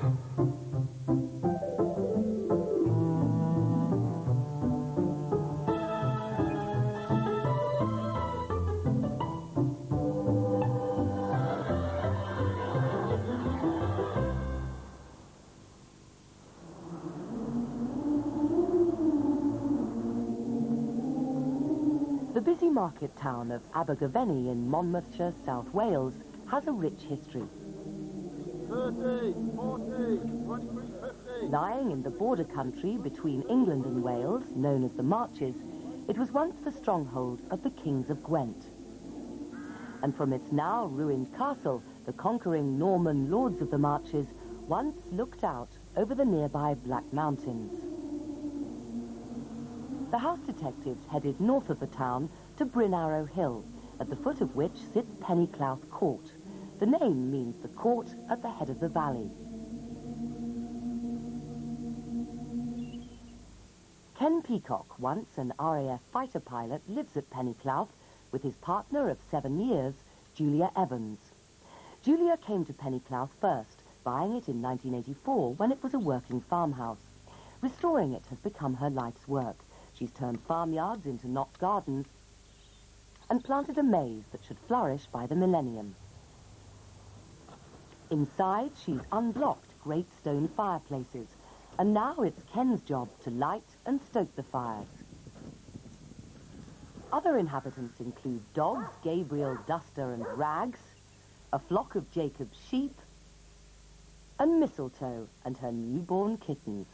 The busy market town of Abergavenny in Monmouthshire, South Wales, has a rich history. 30, 40, 23, 50. Lying in the border country between England and Wales, known as the Marches, it was once the stronghold of the Kings of Gwent. And from its now ruined castle, the conquering Norman lords of the Marches once looked out over the nearby Black Mountains. The house detectives headed north of the town to Bryn Arrow Hill, at the foot of which sits Pen-y-clawdd Court. The name means the court at the head of the valley. Ken Peacock, once an RAF fighter pilot, lives at Pen-y-clawdd with his partner of 7 years, Julia Evans. Julia came to Pen-y-clawdd first, buying it in 1984 when it was a working farmhouse. Restoring it has become her life's work. She's turned farmyards into knot gardens and planted a maize that should flourish by the millennium. Inside, she's unblocked great stone fireplaces, and now it's Ken's job to light and stoke the fires. Other inhabitants include dogs, Gabriel, Duster and Rags, a flock of Jacob's sheep, and Mistletoe and her newborn kittens.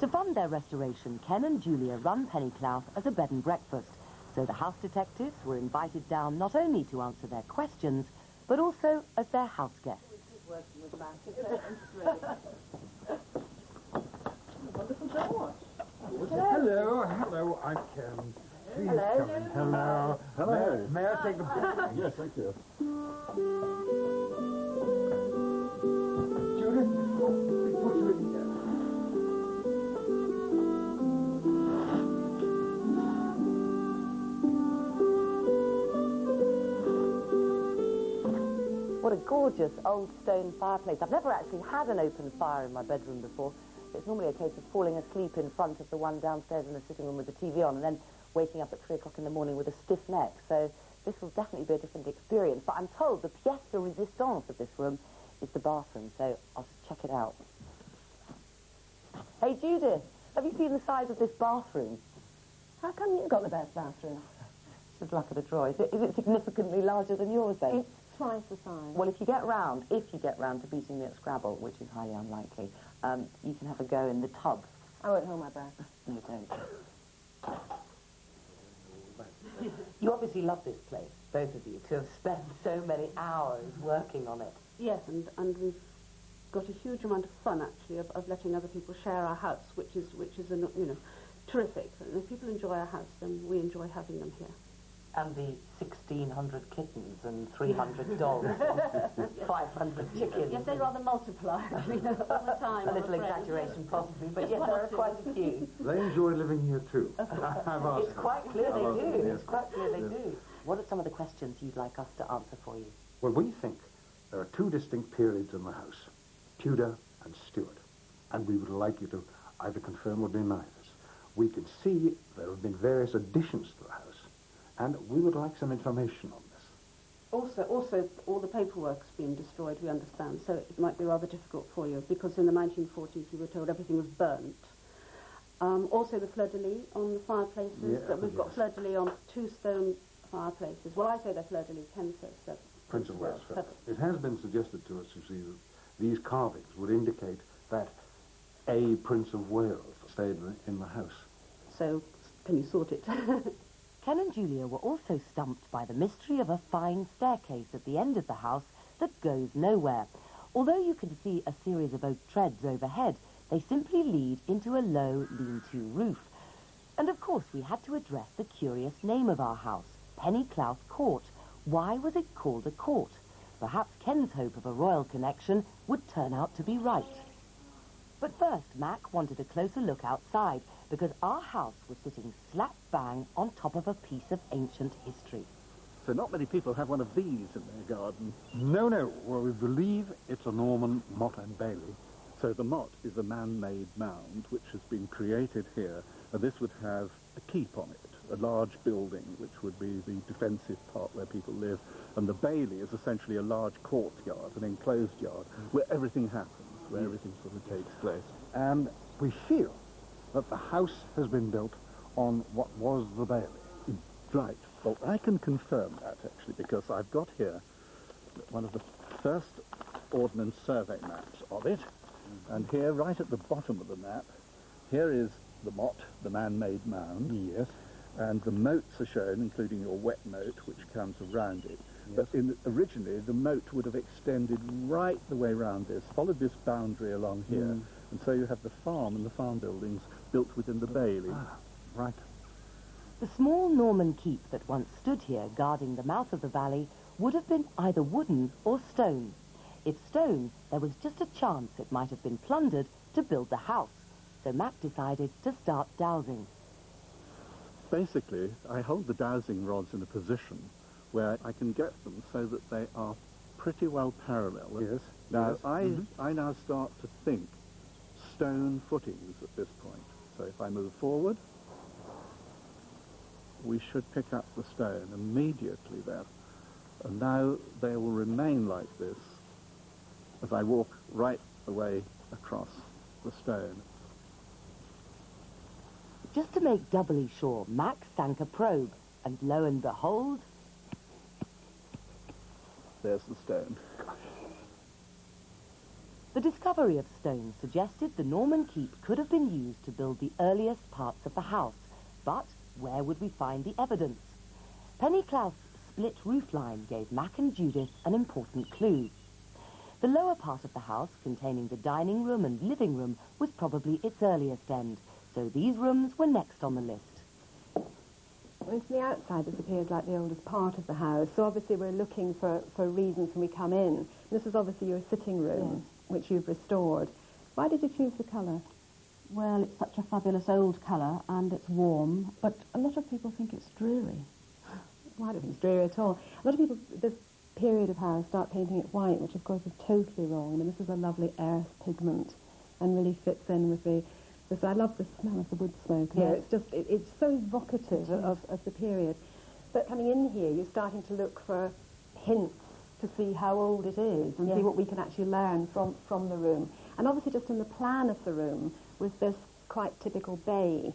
To fund their restoration, Ken and Julia run Pen-y-clawdd as a bed and breakfast, so the house detectives were invited down not only to answer their questions, but also as their house guests. Working with Matt, isn't it? It's really... Wonderful door. Hello, hello, I'm Ken. Please Hello. come in. Hello. Hello. May I take the... Yes, thank you. Judith, we put you in here. What a gorgeous old stone fireplace. I've never actually had an open fire in my bedroom before. It's normally a case of falling asleep in front of the one downstairs in the sitting room with the TV on and then waking up at 3 o'clock in the morning with a stiff neck. So this will definitely be a different experience. But I'm told the pièce de résistance of this room is the bathroom, so I'll check it out. Hey, Judith, have you seen the size of this bathroom? How come you've got the best bathroom? Just luck of the draw. Is it significantly larger than yours, then? It's twice the size. Well, if you get round to beating me at Scrabble, which is highly unlikely, you can have a go in the tub. I won't hold my breath. No, don't. You obviously love this place, both of you, to have spent so many hours working on it. Yes, and we've got a huge amount of fun, actually, of letting other people share our house, which is terrific. And if people enjoy our house, then we enjoy having them here. And the 1,600 kittens and 300 dogs, 500 chickens. Yes, they rather multiply all the time. A little exaggeration, possibly, but yes, there are quite a few. They enjoy living here, too. It's quite clear they do. Yes. It's quite clear they do. What are some of the questions you'd like us to answer for you? Well, we think there are 2 distinct periods in the house, Tudor and Stuart, and we would like you to either confirm or deny this. We can see there have been various additions to the house, and we would like some information on this. Also, all the paperwork's been destroyed, we understand, so it might be rather difficult for you, because in the 1940s you were told everything was burnt. Also the fleur-de-lis on the fireplaces, that we've got fleur-de-lis on 2 stone fireplaces. Well, I say they're fleur-de-lis, Ken says that. Prince of Wales. It has been suggested to us, you see, that these carvings would indicate that a Prince of Wales stayed in the house. So, can you sort it? Ken and Julia were also stumped by the mystery of a fine staircase at the end of the house that goes nowhere. Although you can see a series of oak treads overhead, they simply lead into a low lean-to roof. And of course we had to address the curious name of our house, Pen-y-clawdd Court. Why was it called a court? Perhaps Ken's hope of a royal connection would turn out to be right. But first, Mac wanted a closer look outside, because our house was sitting slap bang on top of a piece of ancient history. So not many people have one of these in their garden. No, no. Well, we believe it's a Norman motte and bailey. So the motte is a man-made mound which has been created here, and this would have a keep on it, a large building which would be the defensive part where people live, and the bailey is essentially a large courtyard, an enclosed yard, where everything happens, where everything sort of takes place. And we feel that the house has been built on what was the bailey. Right. Well, I can confirm that, actually, because I've got here one of the first Ordnance Survey maps of it. And here, right at the bottom of the map, here is the motte, the man-made mound. Yes. And the moats are shown, including your wet moat, which comes around it. Yes. But originally, the moat would have extended right the way around this, followed this boundary along here. And so you have the farm and the farm buildings built within the bailey. Ah, right. The small Norman keep that once stood here guarding the mouth of the valley would have been either wooden or stone. If stone, there was just a chance it might have been plundered to build the house, so Mac decided to start dowsing. Basically, I hold the dowsing rods in a position where I can get them so that they are pretty well parallel. Yes. Now, Yes. I now start to think stone footings at this point. So if I move forward, we should pick up the stone immediately there. And now they will remain like this as I walk right the way across the stone. Just to make doubly sure, Mac sank a probe, and lo and behold, There's the stone. the discovery of stone suggested the Norman keep could have been used to build the earliest parts of the house. But where would we find the evidence? Pen-y-clawdd's split roofline gave Mac and Judith an important clue. The lower part of the house, containing the dining room and living room, was probably its earliest end, so these rooms were next on the list. Well, from the outside, this appears like the oldest part of the house, so obviously we're looking for reasons when we come in. This is obviously your sitting room, which you've restored. Why did you choose the colour? Well, it's such a fabulous old colour, and it's warm, but a lot of people think it's dreary. Well, I don't think it's dreary at all. A lot of people, this period of house, start painting it white, which of course is totally wrong. I mean, this is a lovely earth pigment and really fits in with this. I love the smell of the wood smoke here. Yes. It's just, it's so evocative of the period. But coming in here, you're starting to look for hints to see how old it is and see what we can actually learn from the room. And obviously just in the plan of the room was this quite typical bay.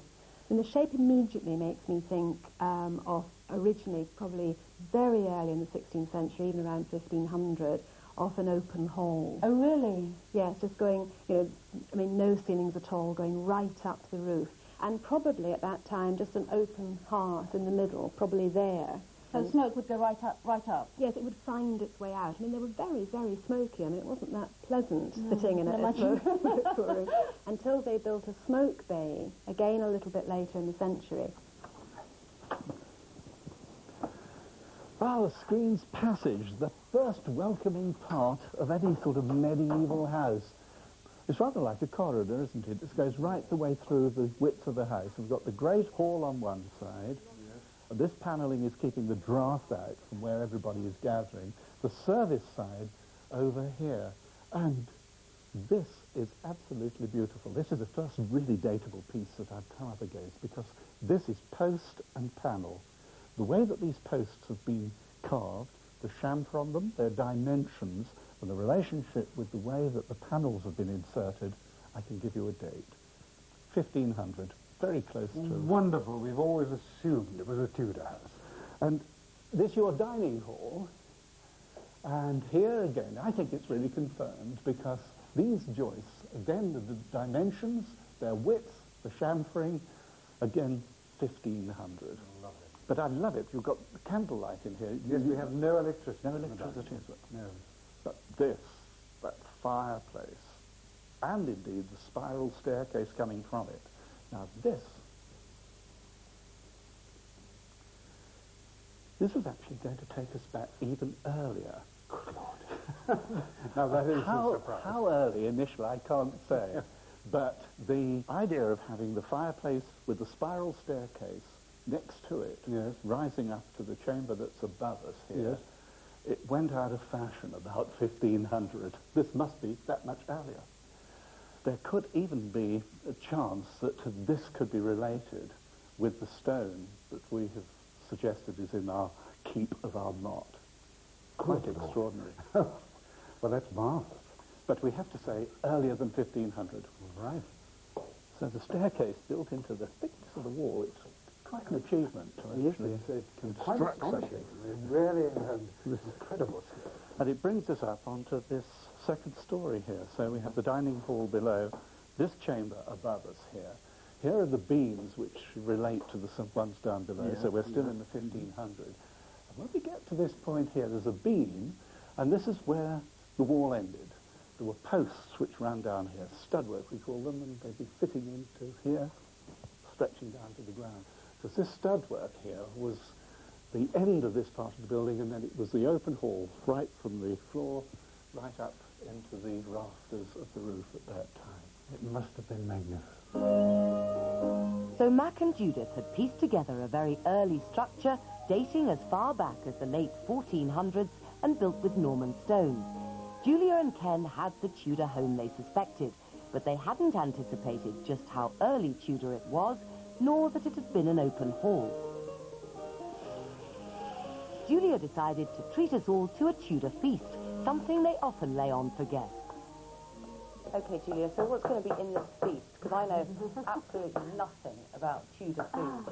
And the shape immediately makes me think of originally, probably very early in the 16th century, even around 1500, of an open hall. Oh, really? Yes, just going, I mean, no ceilings at all, going right up to the roof. And probably at that time, just an open hearth in the middle, probably there. So smoke would go right up? Yes, it would find its way out. I mean, they were very, very smoky. I mean, it wasn't that pleasant sitting in a smoke room until they built a smoke bay, again a little bit later in the century. Our Screen's Passage, the first welcoming part of any sort of medieval house. It's rather like a corridor, isn't it? It goes right the way through the width of the house. We've got the great hall on one side. And this panelling is keeping the draft out from where everybody is gathering. The service side over here. And this is absolutely beautiful. This is the first really dateable piece that I've come up against, because this is post and panel. The way that these posts have been carved, the chamfer on them, their dimensions, and the relationship with the way that the panels have been inserted, I can give you a date. 1500, very close to... Wonderful. We've always assumed it was a Tudor house. And this your dining hall, and here again, I think it's really confirmed, because these joists, again, the dimensions, their width, the chamfering, again, 1500. But I love it. You've got the candlelight in here. Yes, we have no electricity. No electricity. No. But this, that fireplace, and indeed the spiral staircase coming from it. Now this was actually going to take us back even earlier. Good Lord. Now that is a surprise. How early initially, I can't say. But the idea of having the fireplace with the spiral staircase next to it, Yes. rising up to the chamber that's above us here, Yes. it went out of fashion about 1500. This must be that much earlier. There could even be a chance that this could be related with the stone that we have suggested is in our keep of our knot. Quite Good Lord. extraordinary. Well, that's marvellous. But we have to say earlier than 1500. Right. So the staircase built into the thickness of the wall, it's quite an achievement to actually Quite construct astonishing. something. It really is incredible skill. And it brings us up onto this second story here. So we have the dining hall below, this chamber above us here. Here are the beams which relate to the ones down below, Yes, so we're still in the 1500. And when we get to this point here, there's a beam, and this is where the wall ended. There were posts which ran down here, studwork we call them, and they'd be fitting into here, stretching down to the ground. So this studwork here was the end of this part of the building, and then it was the open hall right from the floor right up into the rafters of the roof at that time. It must have been magnificent. So Mac and Judith had pieced together a very early structure dating as far back as the late 1400s and built with Norman stones. Julia and Ken had the Tudor home they suspected, but they hadn't anticipated just how early Tudor it was, nor that it had been an open hall. Julia decided to treat us all to a Tudor feast, something they often lay on for guests. Okay, Julia, so what's going to be in this feast? Because I know absolutely nothing about Tudor food.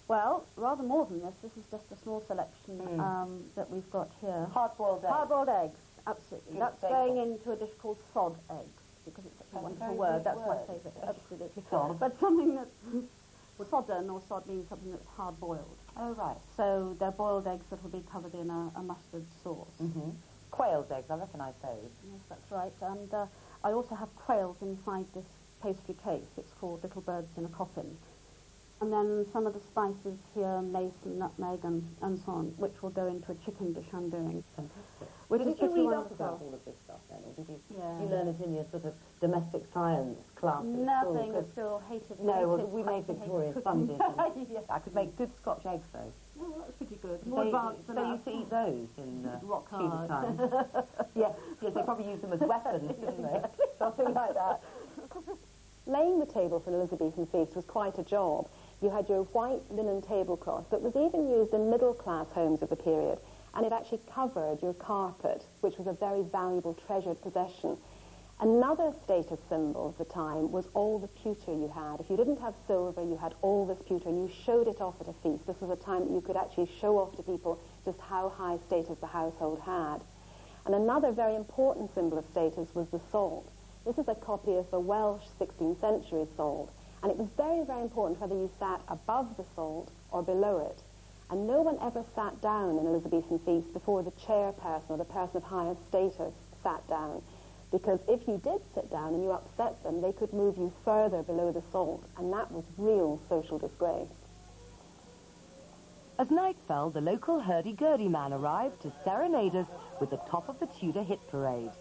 Well, rather more than this. This is just a small selection that we've got here. Hard-boiled eggs. Hard-boiled eggs, absolutely. Good That's staple. going into a dish called sod eggs, because it's such a wonderful word. That's my favourite, absolutely. Sod. But something that's sodden, or sod means something that's hard-boiled. Oh, right. So they're boiled eggs that will be covered in a mustard sauce. Quail's eggs, I recognise those. Yes, that's right. And I also have quails inside this pastry case. It's called Little Birds in a Coffin. And then some of the spices here, mace and nutmeg and so on, which will go into a chicken dish I'm doing. Fantastic. Which is Did you pretty read up wonderful. about all of this stuff then, or did you, Yeah. you learn it in your sort of domestic science class at Nothing, school? I still hated it. No, well, we made Victoria funded. Yes. I could make good Scotch eggs, though. Oh, that's pretty good. More advanced than they us. used to eat those in Rock Tudor hard. times. yes, they probably used them as weapons, didn't they? Something like that. Laying the table for an Elizabethan feast was quite a job. You had your white linen tablecloth that was even used in middle-class homes of the period, and it actually covered your carpet, which was a very valuable, treasured possession. Another status symbol of the time was all the pewter you had. If you didn't have silver, you had all this pewter, and you showed it off at a feast. This was a time that you could actually show off to people just how high status the household had. And another very important symbol of status was the salt. This is a copy of the Welsh 16th century salt, and it was very, very important whether you sat above the salt or below it. And no one ever sat down in Elizabethan feast before the chairperson or the person of highest status sat down. Because if you did sit down and you upset them, they could move you further below the salt, and that was real social disgrace. As night fell, the local hurdy-gurdy man arrived to serenade us with the top of the Tudor hit parade.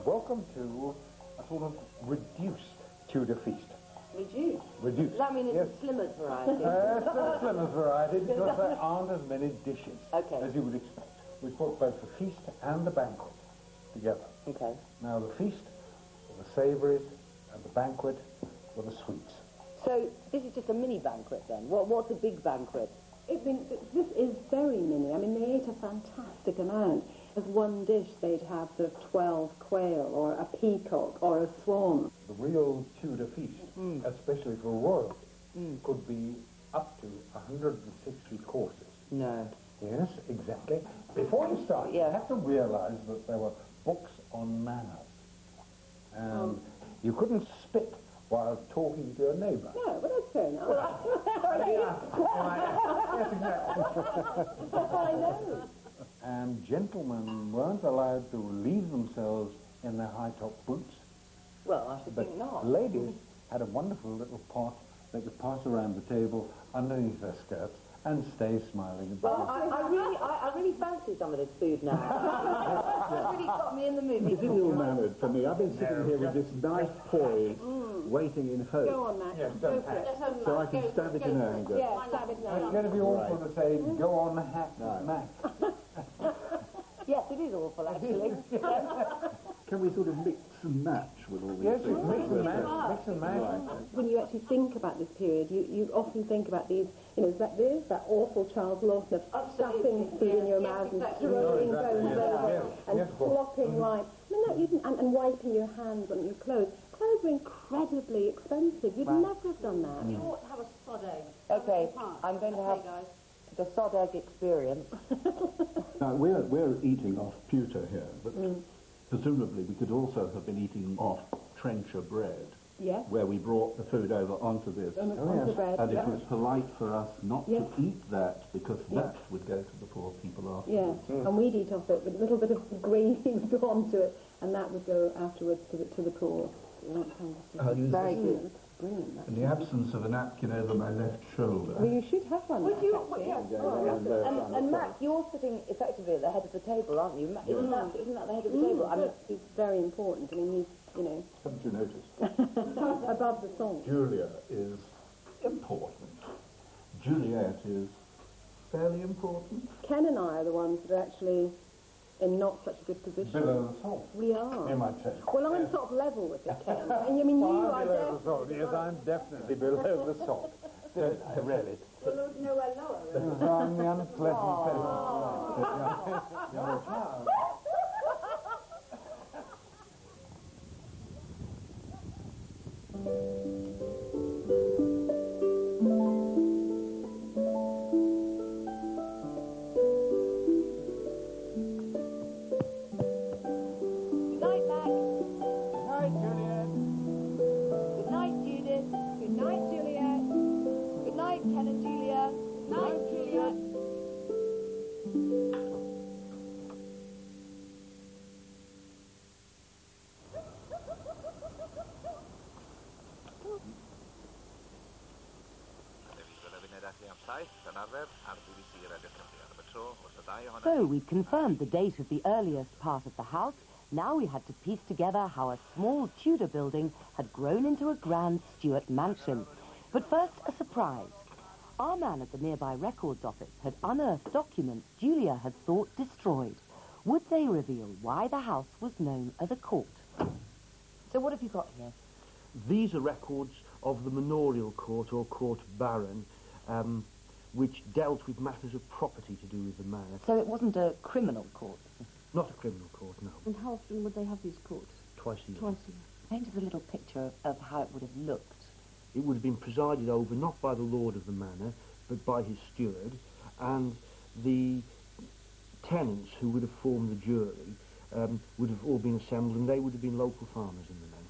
Welcome to a sort of reduced Tudor feast. Reduced? Reduced. Does that mean it's Yes. a slimmer variety? It's the slimmer variety because there aren't as many dishes Okay. as you would expect. We put both the feast and the banquet together. Okay. Now the feast were the savouries and the banquet were the sweets. So this is just a mini banquet then? What's a big banquet? This is very mini. I mean, they ate a fantastic amount. As one dish, they'd have sort of 12 quail, or a peacock, or a swan. The real Tudor feast, especially for royalty, could be up to 160 courses. No. Yes, exactly. Before you start, you Yeah. have to realise that there were books on manners. And you couldn't spit while talking to your neighbour. No, but that's fair enough. Yes, exactly. I know. And gentlemen weren't allowed to leave themselves in their high-top boots. Well, I should But think not. ladies had a wonderful little pot they could pass around the table underneath their skirts and stay smiling. Well, I really fancy some of this food now. It's really got me in the mood. It's ill-mannered for me. I've been sitting here with this nice poise, waiting in hope. Go on, Max. Yes, Go don't for it. So I can stab it in anger. Yeah, stab it It's now. going to be awful to say, go on, Mac. Yes, it is awful, actually. Can we sort of mix and match with all these Yes, things? mix and match. Mix and match. When you actually think about this period, you often think about these, there's that awful Charles Lawson of stuffing food in your mouth and throwing bones over and flopping right. And wiping your hands on your clothes. Clothes were incredibly expensive. You'd never have done that. You ought to have a sod egg. Okay, I'm going to have the sod egg experience. Now, we're eating off pewter here, but presumably we could also have been eating off trencher bread, Yes. where we brought the food over onto this. On the bread. And it was polite for us not to eat that, because that would go to the poor people afterwards. Yeah, and we'd eat off it, with a little bit of gravy would go onto it, and that would go afterwards to the poor. Very good. Brilliant. In the absence of a napkin over my left shoulder. Well, you should have one. Would you? And Mac, you're sitting effectively at the head of the table, aren't you? Isn't that the head of the table? I mean, He's very important. I mean, he's, Haven't you noticed? above the song. Julia is important. Juliet is fairly important. Ken and I are the ones that are actually in not such a good position. Below the salt. We are. You might say. Well, I'm sort of level with it, Ken. And I mean, you are Below the definitely... salt. Yes, I'm definitely below the salt. Really? Well, nowhere lower, really. This is on the unpleasant good night, Mac. Good night, Juliet. Good night, Judith. Good night, Juliet. Good night, Ken and Julia. Good night, Juliet. So we'd confirmed the date of the earliest part of the house. Now we had to piece together how a small Tudor building had grown into a grand Stuart mansion. But first, a surprise. Our man at the nearby records office had unearthed documents Julia had thought destroyed. Would they reveal why the house was known as a court? So what have you got here? These are records of the manorial court or court baron, which dealt with matters of property to do with the manor. So it wasn't a criminal court? Not a criminal court, no. And how often would they have these courts? Twice a year. Twice a year. Paint us a little picture of how it would have looked. It would have been presided over not by the lord of the manor, but by his steward, and the tenants who would have formed the jury would have all been assembled, and they would have been local farmers in the manor.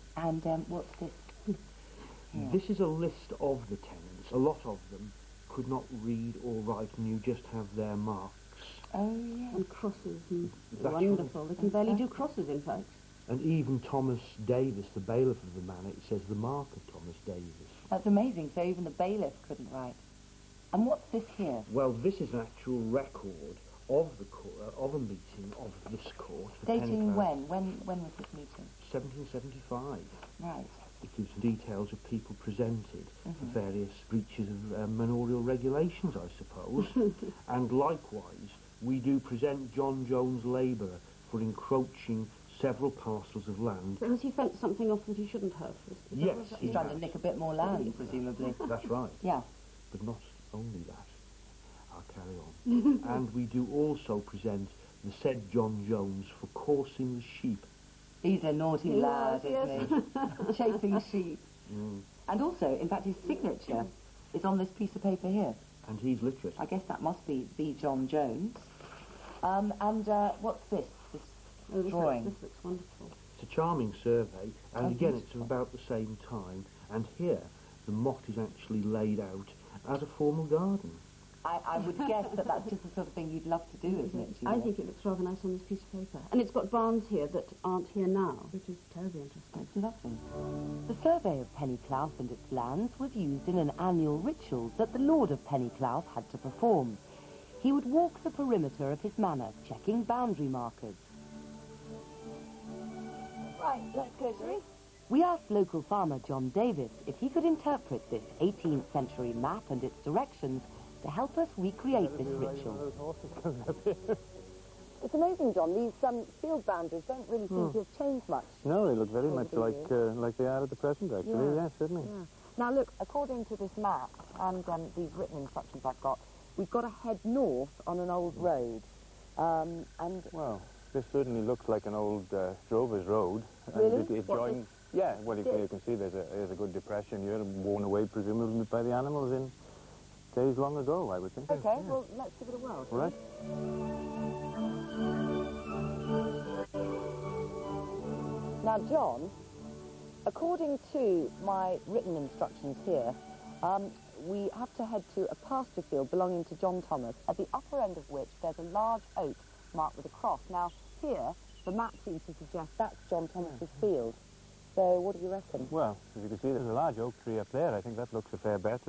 And what's this? Yeah. This is a list of the tenants. A lot of them could not read or write, and you just have their marks. Oh, yeah. And crosses. And That's wonderful. They can barely do crosses, in fact. And even Thomas Davis, the bailiff of the manor, it says the mark of Thomas Davis. That's amazing. So even the bailiff couldn't write. And what's this here? Well, this is an actual record of the of a meeting of this court. Dating when? When was this meeting? 1775. Right. It gives details of people presented for various breaches of manorial regulations, I suppose. And likewise, we do present John Jones labourer for encroaching several parcels of land. Has he fenced something off that he shouldn't have? Yes, He's trying to nick a bit more land, presumably. that's right. Yeah. But not only that. I'll carry on. And we do also present the said John Jones for coursing the sheep. He's a naughty lad, yes. isn't he? Chasing sheep. And also, in fact, his signature is on this piece of paper here. And he's literate. I guess that must be John Jones. And what's this? This drawing? This looks wonderful. It's a charming survey, and again, it's of about the same time. And here, the moat is actually laid out as a formal garden. I would guess that that's just the sort of thing you'd love to do, isn't it, Julia? I think it looks rather nice on this piece of paper. And it's got barns here that aren't here now, which is terribly interesting. It's lovely. The survey of Pen-y-clawdd and its lands was used in an annual ritual that the Lord of Pen-y-clawdd had to perform. He would walk the perimeter of his manor, checking boundary markers. Right, let's go, Zoe. We asked local farmer John Davis if he could interpret this 18th century map and its directions to help us recreate this ritual. It's amazing, John. These field boundaries don't really seem to have changed much. No, they look very much like they are at the present, actually. Yes, certainly. Yeah. Now, look, according to this map and these written instructions I've got, we've got to head north on an old road. Well, this certainly looks like an old drover's road. Really? And it joins... Yeah, well, you can see there's a good depression here, worn away, presumably, by the animals in days long ago, I would think. Okay, well, let's give it a whirl. All right. Now, John, according to my written instructions here, we have to head to a pasture field belonging to John Thomas, at the upper end of which there's a large oak marked with a cross. Now, here, the map seems to suggest that's John Thomas's field. So, what do you reckon? Well, as you can see, there's a large oak tree up there. I think that looks a fair bet.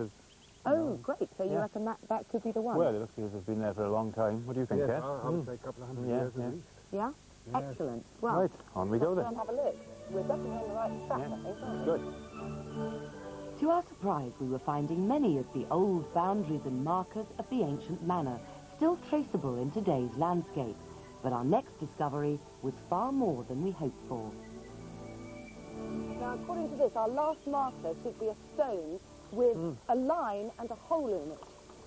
Oh, great. So you reckon that could be the one? Well, it looks as if it's been there for a long time. What do you think, Yes, Kat? I would say a couple of hundred years at least. Yeah? Excellent. Well, Right, on we go let's then. go and have a look. We're definitely on the right track, I think, aren't we? Good. To our surprise, we were finding many of the old boundaries and markers of the ancient manor, still traceable in today's landscape. But our next discovery was far more than we hoped for. Now, according to this, our last marker should be a stone with a line and a hole in it.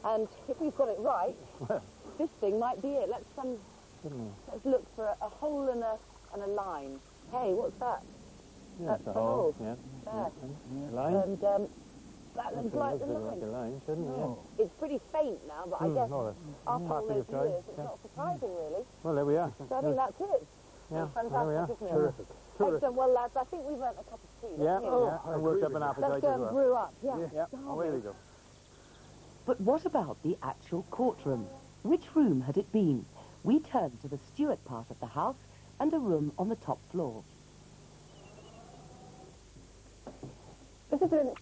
And if we've got it right, this thing might be it. Let's look for a hole and a line. Hey, what's that? Yeah, That's it's a the hole. hole. Yeah. There. Yeah. Line? And that looks like the Like a line. line, certainly, It's pretty faint now, but I guess no, after all part of those the time, years, it's not surprising, really. Well, there we are. So I think that's it. Yeah, Fantastic, there we are. isn't it? Terrific. Excellent. Well, lads, I think we've earned a cup of tea. Yeah, haven't we? yeah. And worked up an appetite Let's go as and well. brew up. Yeah. Yeah, away we go. But what about the actual courtroom? Which room had it been? We turned to the Stuart part of the house and a room on the top floor. This is an